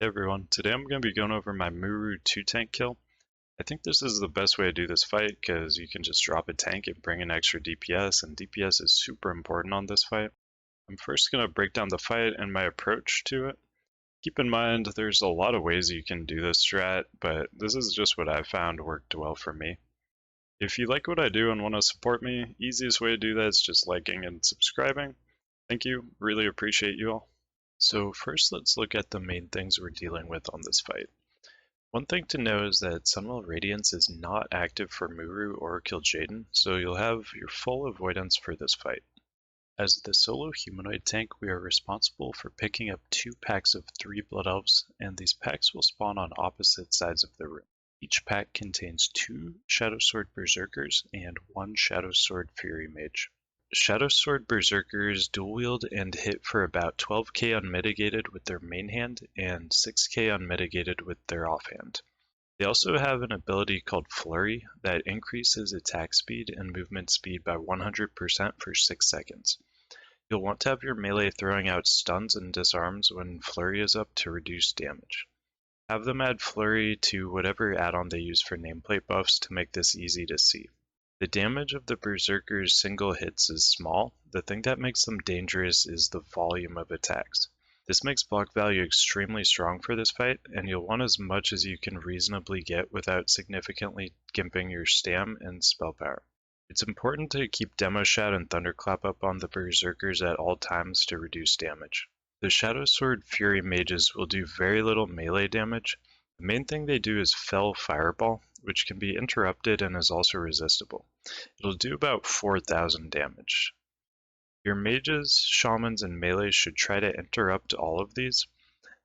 everyone, today I'm going to be going over my Muru 2 tank kill. I think this is the best way to do this fight because you can just drop a tank and bring in extra DPS, and DPS is super important on this fight. I'm first going to break down the fight and my approach to it. Keep in mind there's a lot of ways you can do this strat, but this is just what I've found worked well for me. If you like what I do and want to support me, easiest way to do that is just liking and subscribing. Thank you, really appreciate you all. So first let's look at the main things we're dealing with on this fight. One thing to know is that Sunwell Radiance is not active for Muru or Kil'jaeden, so you'll have your full avoidance for this fight. As the solo humanoid tank, we are responsible for picking up 2 packs of 3 Blood Elves, and these packs will spawn on opposite sides of the room. Each pack contains 2 Shadow Sword Berserkers and 1 Shadow Sword Fury Mage. Shadow Sword Berserkers dual wield and hit for about 12k unmitigated with their main hand and 6k unmitigated with their offhand. They also have an ability called Flurry that increases attack speed and movement speed by 100% for 6 seconds. You'll want to have your melee throwing out stuns and disarms when Flurry is up to reduce damage. Have them add Flurry to whatever add-on they use for nameplate buffs to make this easy to see. The damage of the Berserker's single hits is small. The thing that makes them dangerous is the volume of attacks. This makes block value extremely strong for this fight, and you'll want as much as you can reasonably get without significantly gimping your stam and spell power. It's important to keep Demo Shout and Thunderclap up on the Berserkers at all times to reduce damage. The Shadow Sword Fury Mages will do very little melee damage. The main thing they do is Fell Fireball, which can be interrupted and is also resistible. It'll do about 4,000 damage. Your mages, shamans, and melees should try to interrupt all of these.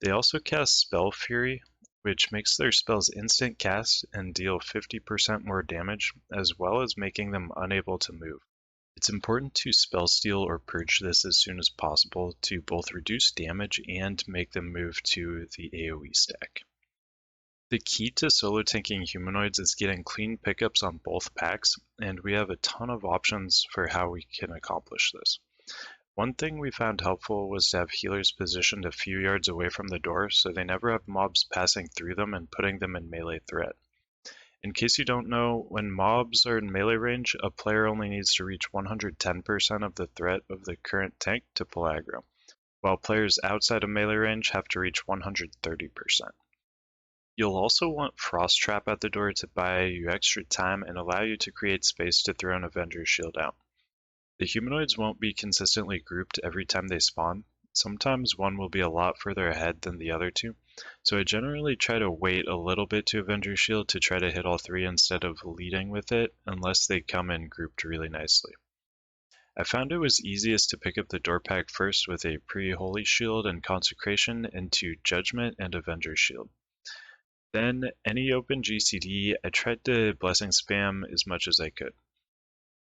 They also cast Spell Fury, which makes their spells instant cast and deal 50% more damage, as well as making them unable to move. It's important to Spell Steal or Purge this as soon as possible to both reduce damage and make them move to the AoE stack. The key to solo tanking humanoids is getting clean pickups on both packs, and we have a ton of options for how we can accomplish this. One thing we found helpful was to have healers positioned a few yards away from the door so they never have mobs passing through them and putting them in melee threat. In case you don't know, when mobs are in melee range, a player only needs to reach 110% of the threat of the current tank to pull aggro, while players outside of melee range have to reach 130%. You'll also want Frost Trap at the door to buy you extra time and allow you to create space to throw an Avenger Shield out. The humanoids won't be consistently grouped every time they spawn. Sometimes one will be a lot further ahead than the other two, so I generally try to wait a little bit to Avenger Shield to try to hit all 3 instead of leading with it, unless they come in grouped really nicely. I found it was easiest to pick up the door pack first with a pre-Holy Shield and Consecration into Judgment and Avenger Shield. Then, any open GCD, I tried to Blessing spam as much as I could.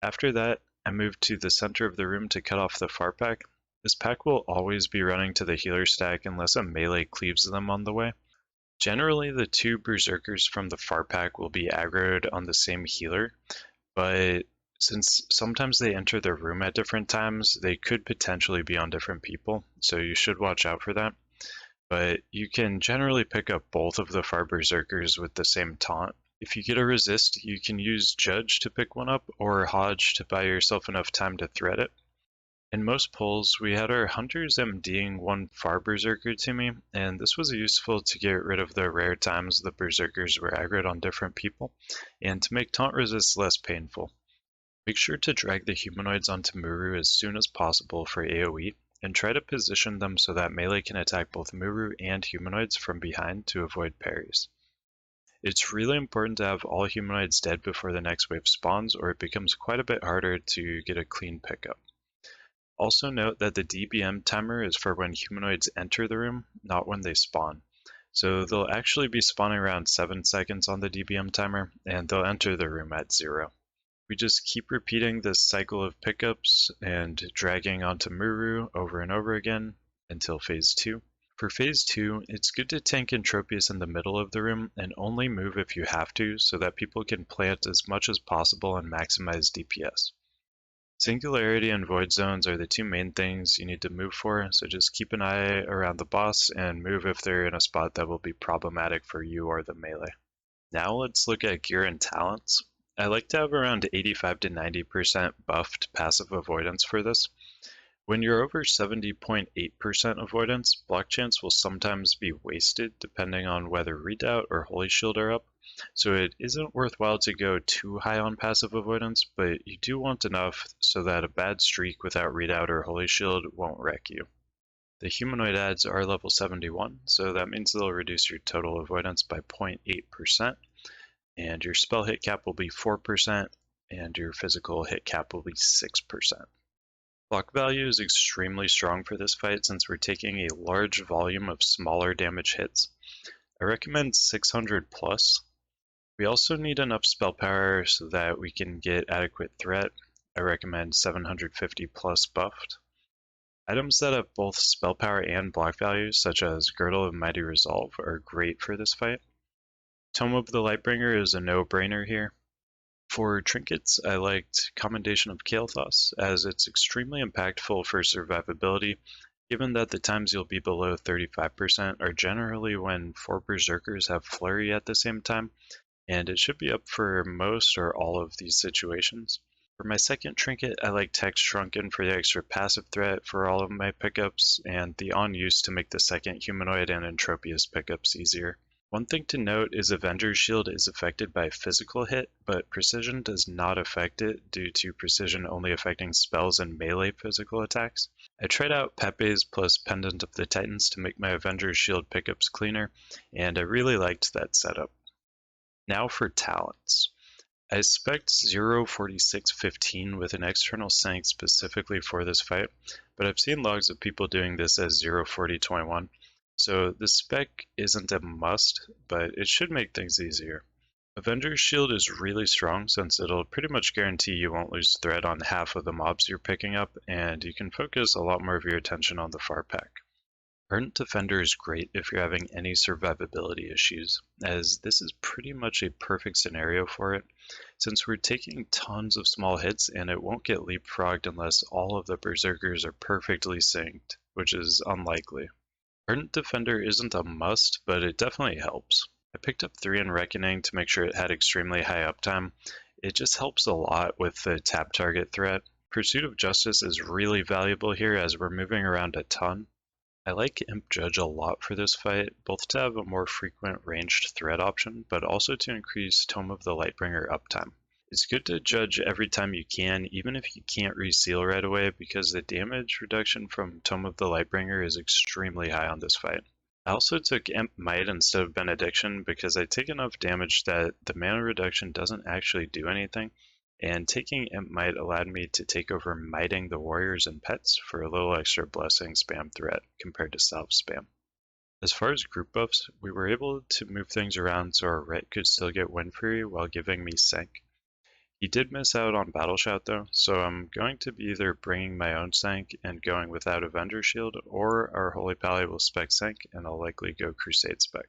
After that, I moved to the center of the room to cut off the far pack. This pack will always be running to the healer stack unless a melee cleaves them on the way. Generally, the 2 Berserkers from the far pack will be aggroed on the same healer, but since sometimes they enter the room at different times, they could potentially be on different people, so you should watch out for that. But you can generally pick up both of the far Berserkers with the same taunt. If you get a resist, you can use Judge to pick one up, or Hodge to buy yourself enough time to thread it. In most pulls, we had our Hunters MDing one far Berserker to me, and this was useful to get rid of the rare times the Berserkers were aggroed on different people, and to make taunt resist less painful. Make sure to drag the humanoids onto Muru as soon as possible for AoE, and try to position them so that melee can attack both Muru and humanoids from behind to avoid parries. It's really important to have all humanoids dead before the next wave spawns, or it becomes quite a bit harder to get a clean pickup. Also note that the DBM timer is for when humanoids enter the room, not when they spawn. So they'll actually be spawning around 7 seconds on the DBM timer, and they'll enter the room at 0. We just keep repeating this cycle of pickups and dragging onto Muru over and over again until phase 2. For phase 2, it's good to tank Entropius in the middle of the room and only move if you have to so that people can play it as much as possible and maximize DPS. Singularity and void zones are the two main things you need to move for, so just keep an eye around the boss and move if they're in a spot that will be problematic for you or the melee. Now let's look at gear and talents. I like to have around 85 to 90% buffed passive avoidance for this. When you're over 70.8% avoidance, block chance will sometimes be wasted depending on whether Redoubt or Holy Shield are up, so it isn't worthwhile to go too high on passive avoidance, but you do want enough so that a bad streak without Redoubt or Holy Shield won't wreck you. The humanoid ads are level 71, so that means they'll reduce your total avoidance by 0.8%, and your spell hit cap will be 4%, and your physical hit cap will be 6%. Block value is extremely strong for this fight since we're taking a large volume of smaller damage hits. I recommend 600 plus. We also need enough spell power so that we can get adequate threat. I recommend 750 plus buffed. Items that have both spell power and block values, such as Girdle of Mighty Resolve, are great for this fight. Tome of the Lightbringer is a no-brainer here. For trinkets, I liked Commendation of Kael'thas, as it's extremely impactful for survivability, given that the times you'll be below 35% are generally when 4 Berserkers have Flurry at the same time, and it should be up for most or all of these situations. For my second trinket, I like Text Shrunken for the extra passive threat for all of my pickups, and the On Use to make the second Humanoid and Entropius pickups easier. One thing to note is Avenger's Shield is affected by physical hit, but Precision does not affect it due to Precision only affecting spells and melee physical attacks. I tried out Pepe's plus Pendant of the Titans to make my Avenger's Shield pickups cleaner, and I really liked that setup. Now for talents. I spec'd 04615 with an external sync specifically for this fight, but I've seen logs of people doing this as 04021. So the spec isn't a must, but it should make things easier. Avenger's Shield is really strong since it'll pretty much guarantee you won't lose threat on half of the mobs you're picking up, and you can focus a lot more of your attention on the far pack. Ardent Defender is great if you're having any survivability issues, as this is pretty much a perfect scenario for it, since we're taking tons of small hits and it won't get leapfrogged unless all of the Berserkers are perfectly synced, which is unlikely. Ardent Defender isn't a must, but it definitely helps. I picked up 3 in Reckoning to make sure it had extremely high uptime. It just helps a lot with the tap target threat. Pursuit of Justice is really valuable here as we're moving around a ton. I like Imp Judge a lot for this fight, both to have a more frequent ranged threat option, but also to increase Tome of the Lightbringer uptime. It's good to judge every time you can, even if you can't reseal right away, because the damage reduction from Tome of the Lightbringer is extremely high on this fight. I also took Imp Might instead of Benediction because I take enough damage that the mana reduction doesn't actually do anything, and taking Imp Might allowed me to take over miting the warriors and pets for a little extra blessing spam threat compared to self spam. As far as group buffs, we were able to move things around so our Ret could still get Wind Fury while giving me Sync. He did miss out on Battle Shout though, so I'm going to be either bringing my own Sync and going without Avenger Shield, or our Holy Pally will spec Sync and I'll likely go Crusade spec.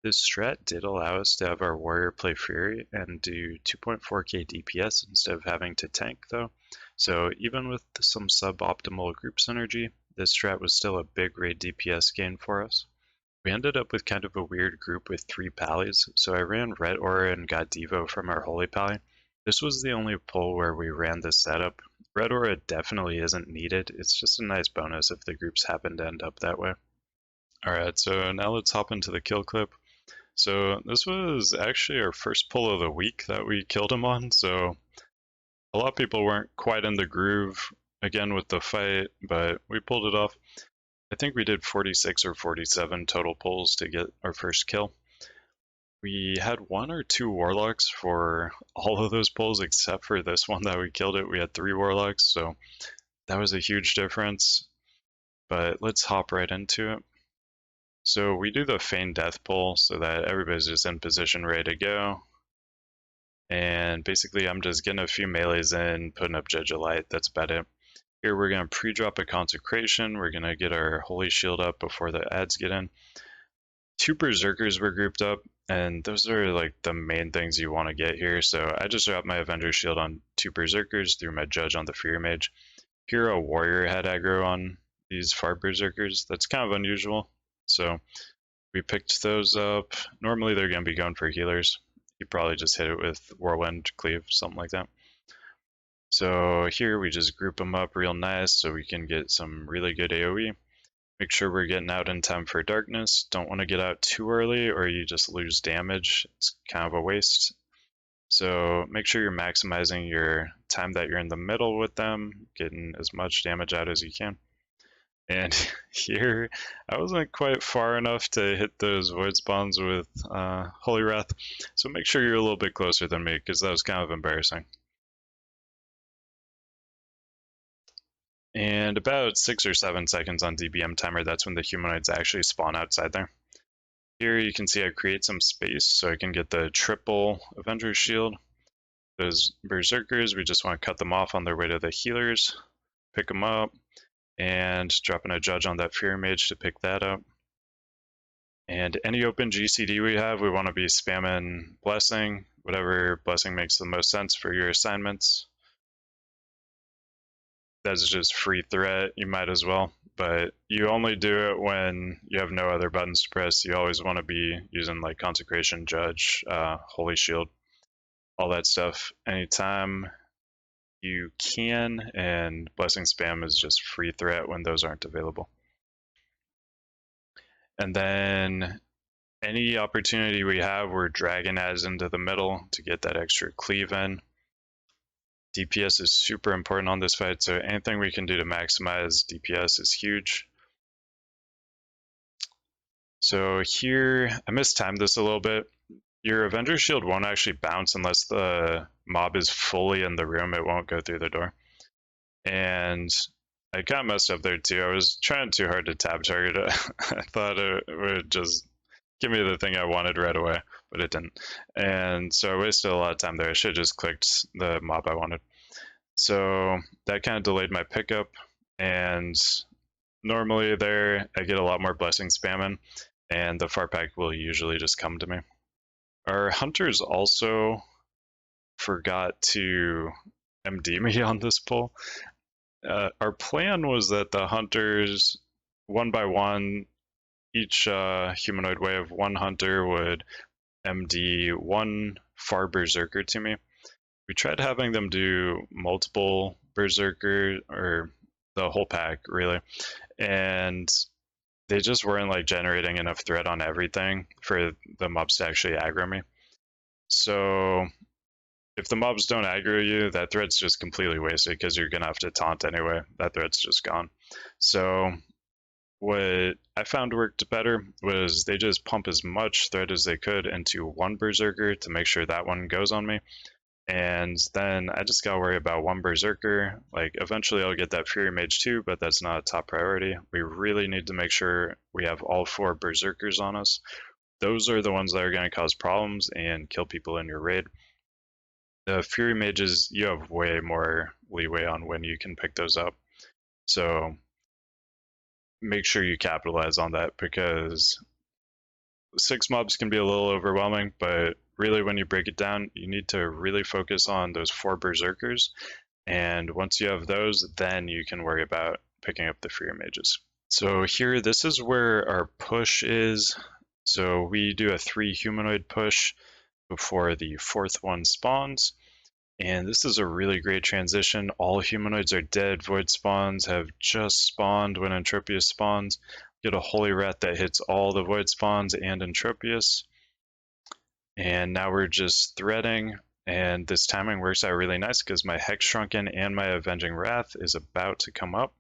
This strat did allow us to have our warrior play Fury and do 2.4k DPS instead of having to tank though, so even with some suboptimal group synergy, this strat was still a big raid DPS gain for us. We ended up with kind of a weird group with 3 Pallies, so I ran Red Aura and got Devo from our Holy Pally. This was the only pull where we ran this setup. Red Aura definitely isn't needed, it's just a nice bonus if the groups happen to end up that way. Alright, so now let's hop into the kill clip. So this was actually our first pull of the week that we killed him on, so a lot of people weren't quite in the groove again with the fight, but we pulled it off. I think we did 46 or 47 total pulls to get our first kill. We had 1 or 2 warlocks for all of those pulls except for this one that we killed it. We had 3 warlocks, so that was a huge difference. But let's hop right into it. So we do the feign death pull so that everybody's just in position ready to go. And basically I'm just getting a few melees in, putting up Judge of Light, that's about it. Here we're going to pre-drop a Consecration, we're going to get our Holy Shield up before the ads get in. 2 Berserkers were grouped up, and those are like the main things you want to get here. So I just dropped my Avenger Shield on 2 Berserkers, threw my Judge on the Fury Mage. Here a Warrior had aggro on these far Berserkers. That's kind of unusual. So we picked those up. Normally they're going to be going for healers. You probably just hit it with Whirlwind, Cleave, something like that. So here we just group them up real nice so we can get some really good AoE. Make sure we're getting out in time for darkness. Don't want to get out too early or you just lose damage. It's kind of a waste. So make sure you're maximizing your time that you're in the middle with them, getting as much damage out as you can. And here, I wasn't quite far enough to hit those void spawns with Holy Wrath. So make sure you're a little bit closer than me because that was kind of embarrassing. And about 6 or 7 seconds on DBM timer, that's when the humanoids actually spawn outside there. Here you can see I create some space so I can get the triple Avenger Shield. Those Berserkers, we just want to cut them off on their way to the healers, pick them up, and dropping a Judge on that Fury Mage to pick that up. And any open GCD we have, we want to be spamming Blessing, whatever Blessing makes the most sense for your assignments. That's just free threat, you might as well, but you only do it when you have no other buttons to press. You always want to be using like Consecration, Judge, Holy Shield, all that stuff anytime you can, and Blessing spam is just free threat when those aren't available. And then any opportunity we have, we're dragging as into the middle to get that extra cleave in. DPS is super important on this fight, so anything we can do to maximize DPS is huge. So here, I mistimed this a little bit. Your Avenger Shield won't actually bounce unless the mob is fully in the room. It won't go through the door. And I kind of messed up there too. I was trying too hard to tab target it. I thought it would just give me the thing I wanted right away, but it didn't. And so I wasted a lot of time there. I should have just clicked the mob I wanted. So that kind of delayed my pickup, and normally there I get a lot more blessing spamming, and the far pack will usually just come to me. Our hunters also forgot to MD me on this pull. Our plan was that the hunters, one by one, each humanoid wave of one hunter would MD one far berserker to me. We tried having them do multiple berserker, or the whole pack really, and they just weren't like generating enough threat on everything for the mobs to actually aggro me. So if the mobs don't aggro you, that threat's just completely wasted because you're gonna have to taunt anyway. That threat's just gone. So what I found worked better was they just pump as much threat as they could into one berserker to make sure that one goes on me. And then I just gotta worry about one berserker. Like eventually I'll get that Fury Mage too, but that's not a top priority. We really need to make sure we have all 4 berserkers on us. Those are the ones that are gonna cause problems and kill people in your raid. The Fury Mages, you have way more leeway on when you can pick those up. So make sure you capitalize on that, because 6 mobs can be a little overwhelming, but really when you break it down, you need to really focus on those 4 berserkers. And once you have those, then you can worry about picking up the Fury Mages. So here, this is where our push is. So we do a 3 humanoid push before the 4th one spawns. And this is a really great transition. All humanoids are dead. Void spawns have just spawned when Entropius spawns. Get a Holy Wrath that hits all the Void spawns and Entropius. And now we're just threading, and this timing works out really nice because my Hex Shrunken and my Avenging Wrath is about to come up.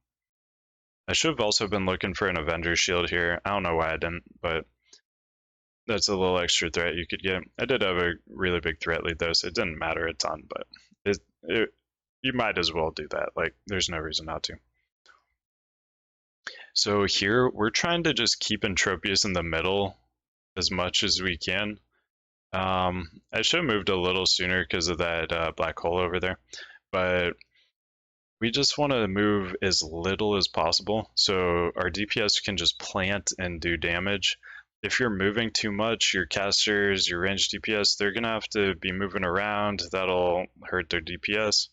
I should have also been looking for an Avenger Shield here. I don't know why I didn't, but that's a little extra threat you could get. I did have a really big threat lead though, so it didn't matter a ton, but you might as well do that. Like, there's no reason not to. So here, we're trying to just keep Entropius in the middle as much as we can. I should have moved a little sooner because of that black hole over there, but we just want to move as little as possible so our DPS can just plant and do damage. if you're moving too much, your casters, your ranged DPS, they're gonna have to be moving around. That'll hurt their DPS.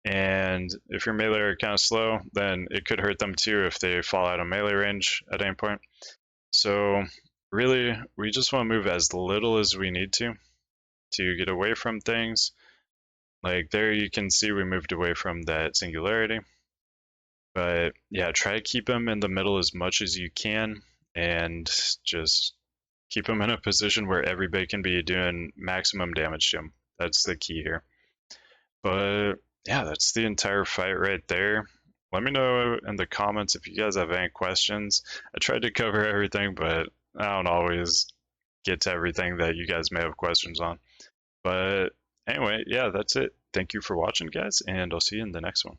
And if your melee are kind of slow, then it could hurt them too if they fall out of melee range at any point. So really, we just want to move as little as we need to get away from things. Like there you can see we moved away from that singularity. But yeah, try to keep them in the middle as much as you can and just keep them in a position where everybody can be doing maximum damage to them. That's the key here. But yeah, that's the entire fight right there. Let me know in the comments if you guys have any questions. I tried to cover everything, but I don't always get to everything that you guys may have questions on. But anyway, yeah, that's it. Thank you for watching, guys, and I'll see you in the next one.